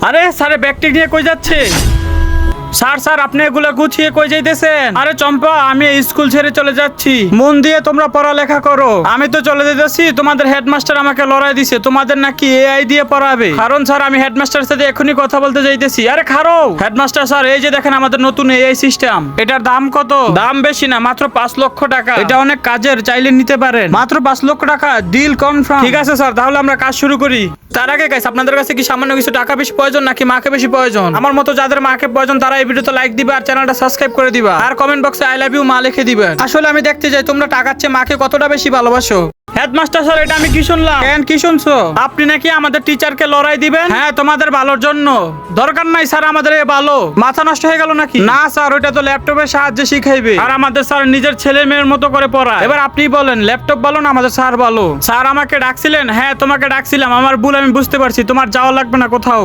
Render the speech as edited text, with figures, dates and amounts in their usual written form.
আরে স্যার ব্যাগটি নিয়ে কই যাচ্ছে? স্যার স্যার আপনি এগুলো গুছিয়ে কই যাইতেছেন? আরে চম্পা, আমি এই স্কুল ছেড়ে চলে যাচ্ছি, মন দিয়ে তোমরা পড়ালেখা করো। আমি তো চলে যেতেছি, তোমাদের হেডমাস্টার আমাকে লড়াই দিছে তোমাদের নাকি এআই দিয়ে পড়াবে। কারণ স্যার আমি হেডমাস্টারের সাথে এখনই কথা বলতে যাইতেছি। আরে খারো হেডমাস্টার স্যার, এই যে দেখেন আমাদের নতুন এআই সিস্টেম। এটার দাম কত? দাম বেশি না, মাত্র 5 লক্ষ টাকা। এটা অনেক কাজের, চাইলে নিতে পারেন। মাত্র 5 লক্ষ টাকা, ডিল কনফার্ম। ঠিক আছে স্যার, তাহলে আমরা কাজ শুরু করি। তার আগে গাইস, আপনাদের কাছে কি সামান্য কিছু টাকা বেশি প্রয়োজন নাকি মাকে বেশি প্রয়োজন? আমার মতো যাদের মাকে প্রয়োজন তারা এই ভিডিওতে লাইক দিবা আর চ্যানেলটা সাবস্ক্রাইব করে দিবা আর কমেন্ট বক্সে আই লাভ ইউ মা লিখে দিবা। আসলে আমি দেখতে চাই তোমরা টাকার চেয়ে মাকে কতটা বেশি ভালোবাসো। হেডমাস্টার স্যার, এটা আমি কি শুনলাম? কেন কি শুনছো? আপনি নাকি আমাদের টিচারকে লড়াই দিবেন? হ্যাঁ, তোমাদের ভালোর জন্য। দরকার নাই স্যার আমাদের এ ভালো, মাথা নষ্ট হয়ে গেল নাকি? না স্যার, ওইটা তো ল্যাপটপের সাহায্যে শিখাইবে আর আমাদের স্যার নিজের ছেলে মেয়ের মতো করে পড়ায়। এবার আপনি বলেন ল্যাপটপ ভালো না আমাদের স্যার ভালো? স্যার আমাকে ডাকছিলেন? হ্যাঁ তোমাকে ডাকছিলাম, আমার ভুল আমি বুঝতে পারছি, তোমার যাওয়া লাগবে না কোথাও।